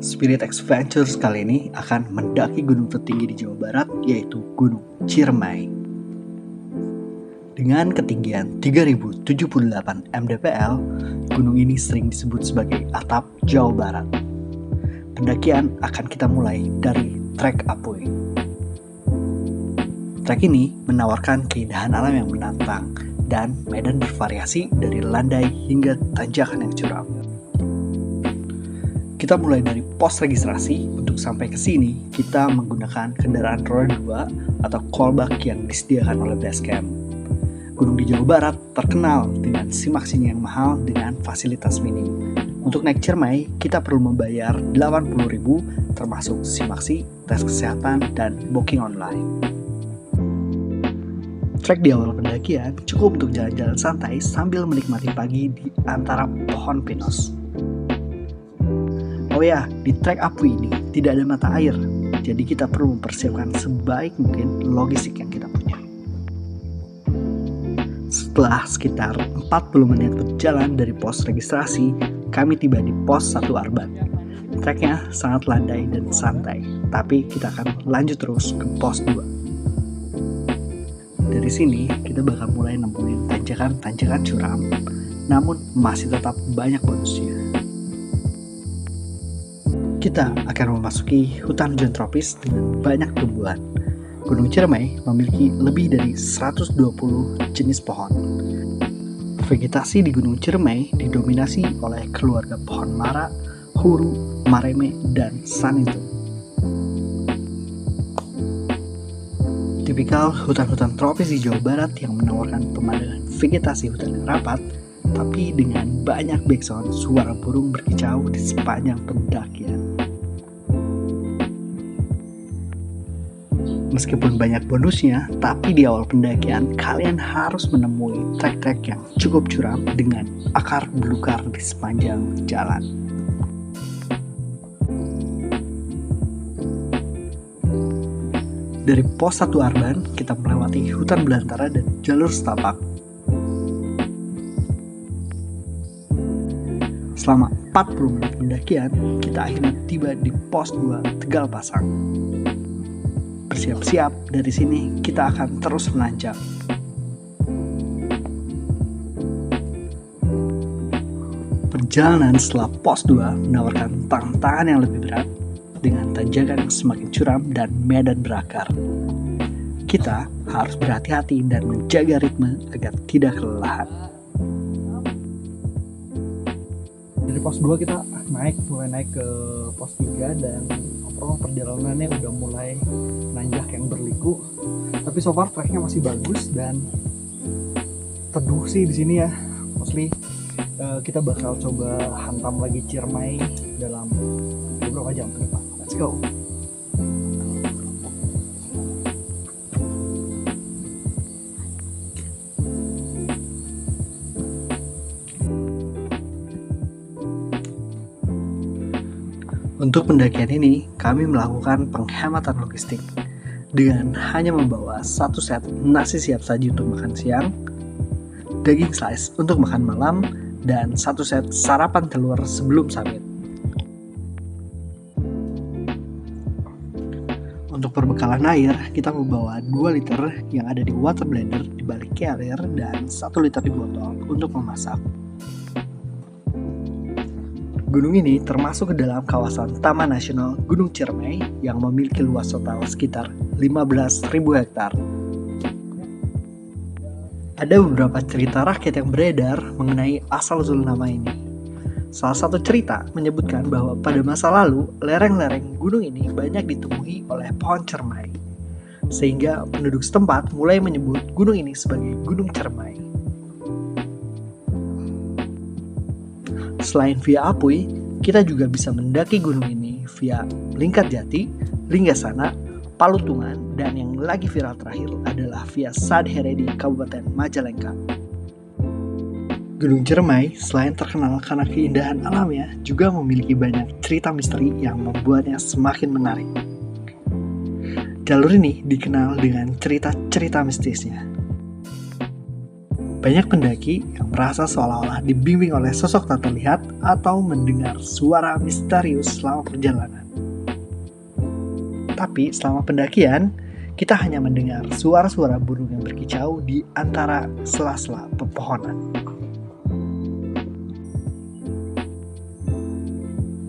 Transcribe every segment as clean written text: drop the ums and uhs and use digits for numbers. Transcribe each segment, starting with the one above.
Spirit Adventures kali ini akan mendaki gunung tertinggi di Jawa Barat, yaitu Gunung Ciremai. Dengan ketinggian 3078 mdpl, gunung ini sering disebut sebagai atap Jawa Barat. Pendakian akan kita mulai dari trek Apuy. Trek ini menawarkan keindahan alam yang menantang dan medan bervariasi dari landai hingga tanjakan yang curam. Kita mulai dari pos registrasi. Untuk sampai ke sini, kita menggunakan kendaraan roda 2 atau callback yang disediakan oleh Basecamp. Gunung di Jawa Barat terkenal dengan simaksinya yang mahal dengan fasilitas minim. Untuk naik Ciremai, kita perlu membayar 80.000 termasuk simaksi, tes kesehatan, dan booking online. Trek di awal pendakian cukup untuk jalan-jalan santai sambil menikmati pagi di antara pohon pinus. Oh ya, di trek Apuy ini tidak ada mata air, jadi kita perlu mempersiapkan sebaik mungkin logistik yang kita punya. Setelah sekitar 40 menit berjalan dari pos registrasi, kami tiba di pos 1 Arban. Treknya sangat landai dan santai, tapi kita akan lanjut terus ke pos 2. Dari sini, kita bakal mulai nemuin tanjakan-tanjakan curam, namun masih tetap banyak bonusnya. Kita akan memasuki hutan hujan tropis dengan banyak tumbuhan. Gunung Ciremai memiliki lebih dari 120 jenis pohon. Vegetasi di Gunung Ciremai didominasi oleh keluarga pohon mara, huru, mareme, dan sanintum. Tipikal hutan-hutan tropis di Jawa Barat yang menawarkan pemandangan vegetasi hutan yang rapat, tapi dengan banyak background suara burung berkicau di sepanjang pendakian. Meskipun banyak bonusnya, tapi di awal pendakian kalian harus menemui trek-trek yang cukup curam dengan akar belukar di sepanjang jalan. Dari pos 1 Arban, kita melewati hutan belantara dan jalur setapak. Selama 40 menit pendakian, kita akhirnya tiba di pos 2 Tegal Pasang. Bersiap-siap, dari sini kita akan terus menanjak. Perjalanan setelah pos 2 menawarkan tantangan yang lebih berat dengan tanjakan yang semakin curam dan medan berakar. Kita harus berhati-hati dan menjaga ritme agar tidak kelelahan. Dari pos 2 kita mulai naik ke pos 3 dan perjalanannya udah mulai nanjak yang berliku. Tapi so far treknya masih bagus dan teduh sih di sini ya. Mostly kita bakal coba hantam lagi Ciremai dalam beberapa jam ke depan. Let's go. Untuk pendakian ini, kami melakukan penghematan logistik dengan hanya membawa 1 set nasi siap saji untuk makan siang, daging slice untuk makan malam, dan 1 set sarapan telur sebelum summit. Untuk perbekalan air, kita membawa 2 liter yang ada di water blender di balik carrier dan 1 liter di botol untuk memasak. Gunung ini termasuk ke dalam kawasan Taman Nasional Gunung Ciremai yang memiliki luas total sekitar 15.000 hektar. Ada beberapa cerita rakyat yang beredar mengenai asal-usul nama ini. Salah satu cerita menyebutkan bahwa pada masa lalu, lereng-lereng gunung ini banyak ditemui oleh pohon Ciremai, sehingga penduduk setempat mulai menyebut gunung ini sebagai Gunung Ciremai. Selain via Apuy, kita juga bisa mendaki gunung ini via Lingkar Jati, Linggasana, Palutungan, dan yang lagi viral terakhir adalah via Sadhere di Kabupaten Majalengka. Gunung Ciremai selain terkenal karena keindahan alamnya, juga memiliki banyak cerita misteri yang membuatnya semakin menarik. Jalur ini dikenal dengan cerita-cerita mistisnya. Banyak pendaki yang merasa seolah-olah dibimbing oleh sosok tak terlihat atau mendengar suara misterius selama perjalanan. Tapi selama pendakian, kita hanya mendengar suara-suara burung yang berkicau di antara sela-sela pepohonan.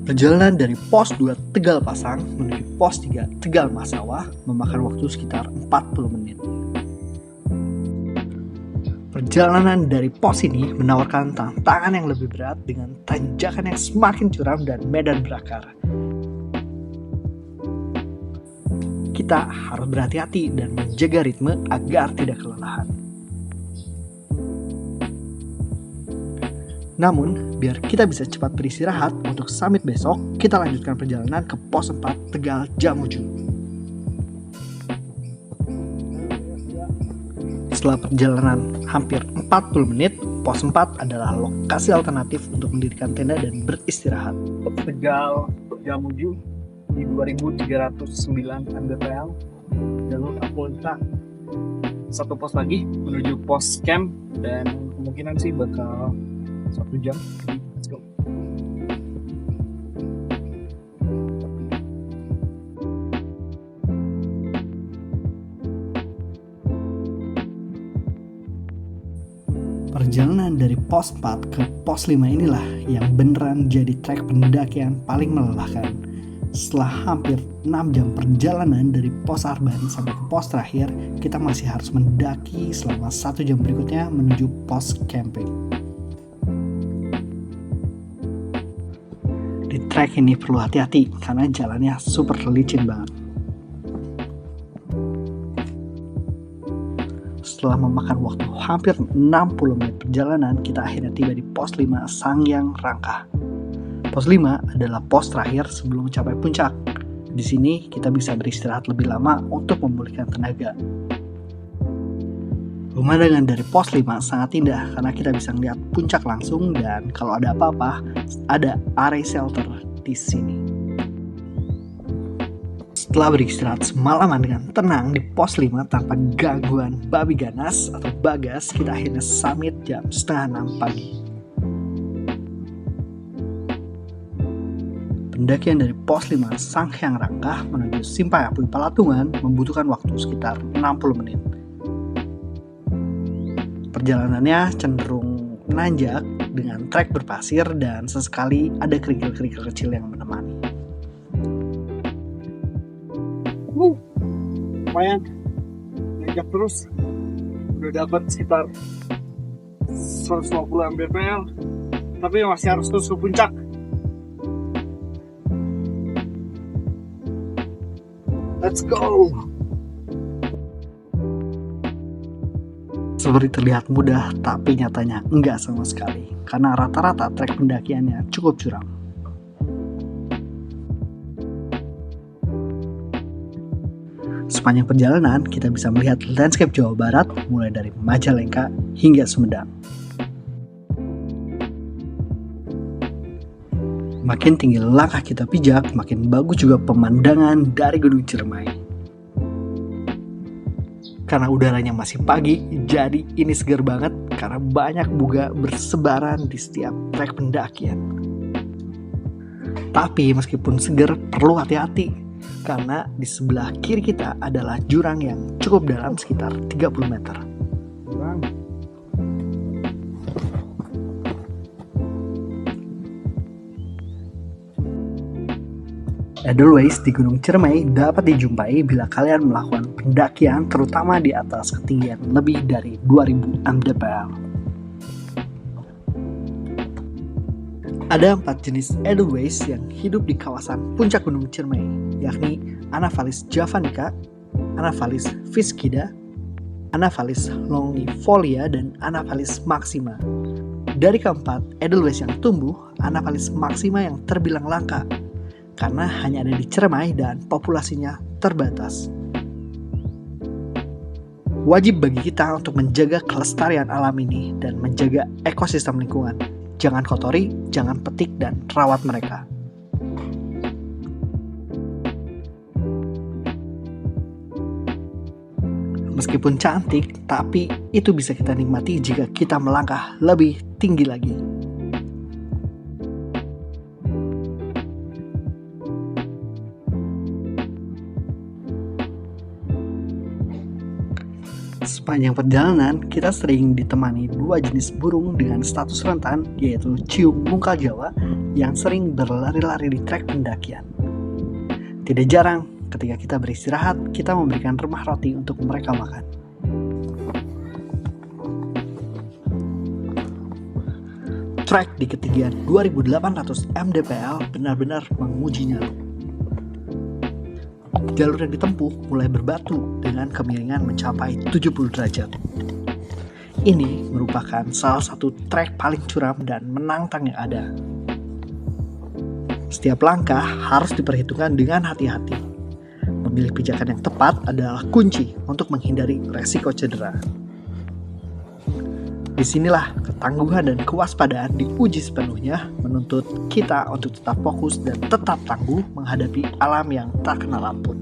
Perjalanan dari pos 2 Tegal Pasang menuju pos 3 Tegal Masawah memakan waktu sekitar 40 menit. Perjalanan dari pos ini menawarkan tantangan yang lebih berat dengan tanjakan yang semakin curam dan medan berakar. Kita harus berhati-hati dan menjaga ritme agar tidak kelelahan. Namun, biar kita bisa cepat beristirahat untuk summit besok, kita lanjutkan perjalanan ke pos 4 Tegal Jamuju. Setelah perjalanan hampir 40 menit, pos 4 adalah lokasi alternatif untuk mendirikan tenda dan beristirahat. Tegal Jamuju di 2309 mdpl, jalur Apolita. Satu pos lagi menuju pos camp dan kemungkinan sih bakal 1 jam. Let's go. Perjalanan dari pos 4 ke pos 5 inilah yang beneran jadi trek pendakian paling melelahkan. Setelah hampir 6 jam perjalanan dari pos Arban sampai ke pos terakhir, kita masih harus mendaki selama 1 jam berikutnya menuju pos camping. Di trek ini perlu hati-hati karena jalannya super licin banget. Setelah memakan waktu hampir 60 menit perjalanan, kita akhirnya tiba di pos 5 Sangyang Rangkah. Pos 5 adalah pos terakhir sebelum mencapai puncak. Di sini kita bisa beristirahat lebih lama untuk memulihkan tenaga. Pemandangan dari pos 5 sangat indah karena kita bisa melihat puncak langsung dan kalau ada apa-apa, ada area shelter di sini. Setelah beristirahat semalaman dengan tenang di pos 5 tanpa gangguan babi ganas atau bagas, kita akhirnya summit jam 5:30 pagi. Pendakian dari pos 5 Sangyang Rangkah menuju Simpang Api Palatungan membutuhkan waktu sekitar 60 menit. Perjalanannya cenderung menanjak dengan trek berpasir dan sesekali ada kerikil-kerikil kecil yang menemani. Lumayan nanjak terus, udah dapat sekitar 150 mdpl, tapi masih harus terus ke puncak. Let's go! Seperti terlihat mudah, tapi nyatanya enggak sama sekali, karena rata-rata trek pendakiannya cukup curam. Sepanjang perjalanan, kita bisa melihat landscape Jawa Barat, mulai dari Majalengka hingga Sumedang. Makin tinggi langkah kita pijak, makin bagus juga pemandangan dari Gunung Ciremai. Karena udaranya masih pagi, jadi ini segar banget karena banyak buga bersebaran di setiap trek pendakian. Tapi meskipun segar, perlu hati-hati karena di sebelah kiri kita adalah jurang yang cukup dalam sekitar 30 meter. Edelweiss di Gunung Ciremai dapat dijumpai bila kalian melakukan pendakian terutama di atas ketinggian lebih dari 2000 mdpl. Ada 4 jenis Edelweiss yang hidup di kawasan puncak Gunung Ciremai, yakni Anaphalis javanica, Anaphalis viscida, Anaphalis longifolia, dan Anaphalis maxima. Dari keempat Edelweiss yang tumbuh, Anaphalis maxima yang terbilang langka karena hanya ada di Ciremai dan populasinya terbatas. Wajib bagi kita untuk menjaga kelestarian alam ini dan menjaga ekosistem lingkungan. Jangan kotori, jangan petik, dan rawat mereka. meskipun cantik, tapi itu bisa kita nikmati jika kita melangkah lebih tinggi lagi. Sepanjang perjalanan, kita sering ditemani dua jenis burung dengan status rentan, yaitu ciung mungkal Jawa yang sering berlari-lari di trek pendakian. Tidak jarang, ketika kita beristirahat, kita memberikan remah roti untuk mereka makan. Trek di ketinggian 2800 mdpl benar-benar menguji nyali. Jalur yang ditempuh mulai berbatu dengan kemiringan mencapai 70 derajat. Ini merupakan salah satu trek paling curam dan menantang yang ada. Setiap langkah harus diperhitungkan dengan hati-hati. Memilih pijakan yang tepat adalah kunci untuk menghindari resiko cedera. Disinilah ketangguhan dan kewaspadaan diuji sepenuhnya, menuntut kita untuk tetap fokus dan tetap tangguh menghadapi alam yang tak kenal ampun.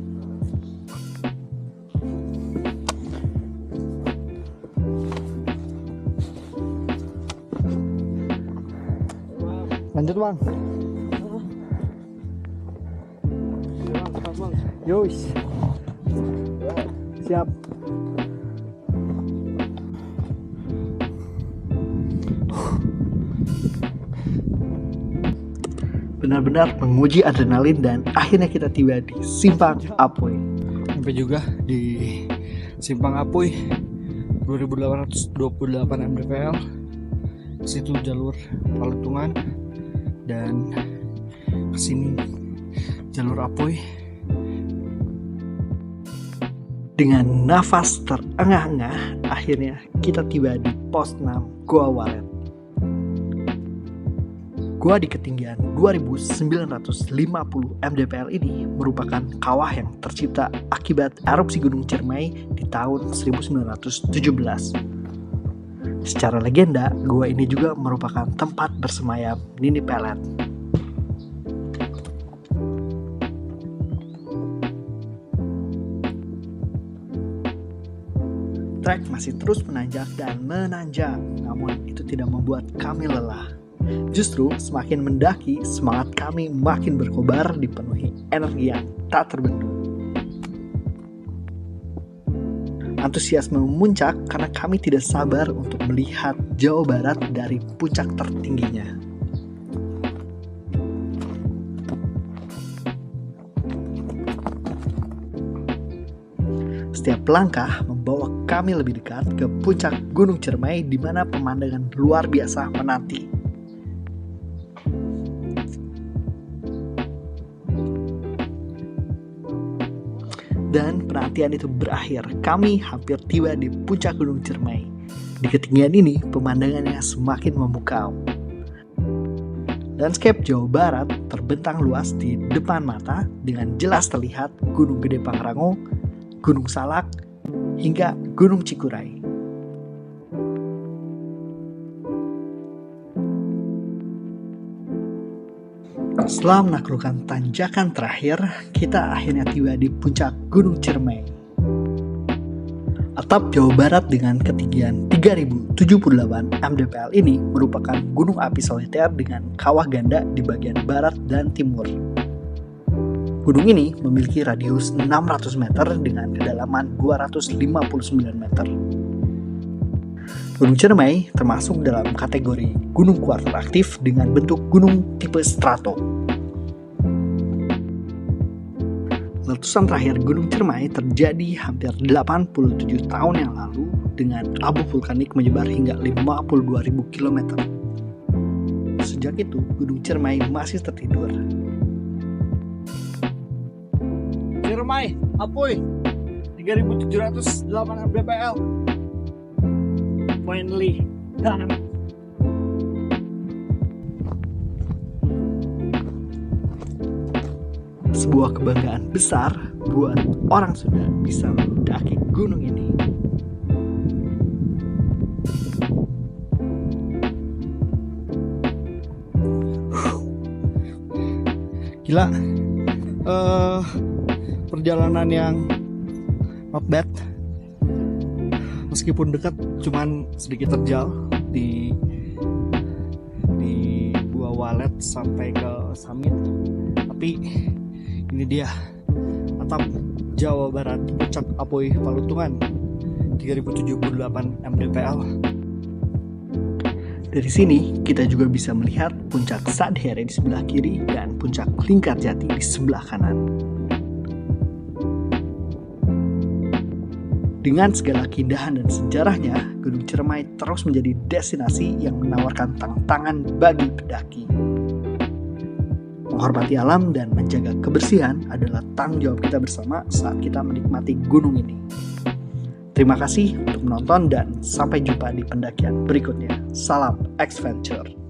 Lanjut bang. Yus. Siap. Benar-benar menguji adrenalin dan akhirnya kita tiba di Simpang Apuy. Sampai juga di Simpang Apuy 2828 mdpl. Situ jalur Palutungan dan kesini jalur Apuy. Dengan nafas terengah-engah, akhirnya kita tiba di pos 6 Goa Walet. Gua di ketinggian 2950 mdpl ini merupakan kawah yang tercipta akibat erupsi Gunung Ciremai di tahun 1917. Secara legenda, gua ini juga merupakan tempat bersemayam Nini Pelet. Trek masih terus menanjak dan menanjak, namun itu tidak membuat kami lelah. Justru semakin mendaki, semangat kami makin berkobar dipenuhi energi yang tak terbendung. Antusiasme memuncak karena kami tidak sabar untuk melihat Jawa Barat dari puncak tertingginya. Setiap langkah membawa kami lebih dekat ke puncak Gunung Ciremai di mana pemandangan luar biasa menanti. Dan penantian itu berakhir. Kami hampir tiba di puncak Gunung Ciremai. Di ketinggian ini, pemandangannya semakin memukau. Landscape Jawa Barat terbentang luas di depan mata dengan jelas terlihat Gunung Gede Pangrango, Gunung Salak, hingga Gunung Cikuray. Setelah menaklukkan tanjakan terakhir, kita akhirnya tiba di puncak Gunung Ciremai. Atap Jawa Barat dengan ketinggian 3078 mdpl ini merupakan gunung api soliter dengan kawah ganda di bagian barat dan timur. Gunung ini memiliki radius 600 meter dengan kedalaman 259 meter. Gunung Ciremai termasuk dalam kategori gunung kuarter aktif dengan bentuk gunung tipe strato. Letusan terakhir Gunung Ciremai terjadi hampir 87 tahun yang lalu dengan abu vulkanik menyebar hingga 52.000 km. Sejak itu, Gunung Ciremai masih tertidur. Ciremai, Apuy 3708 mdpl. Finally done. Sebuah kebanggaan besar buat orang Sunda bisa mendaki gunung ini. Gila, perjalanan yang not bad. Meskipun dekat, cuman sedikit terjal di Gua Walet sampai ke summit. Tapi ini dia atap Jawa Barat, Puncak Apoy Palutungan, 3078 mdpl. Dari sini kita juga bisa melihat Puncak Sadhere di sebelah kiri dan Puncak Lingkarjati di sebelah kanan. Dengan segala keindahan dan sejarahnya, Gunung Ciremai terus menjadi destinasi yang menawarkan tantangan bagi pendaki. Menghormati alam dan menjaga kebersihan adalah tanggung jawab kita bersama saat kita menikmati gunung ini. Terima kasih untuk menonton dan sampai jumpa di pendakian berikutnya. Salam X-Venture.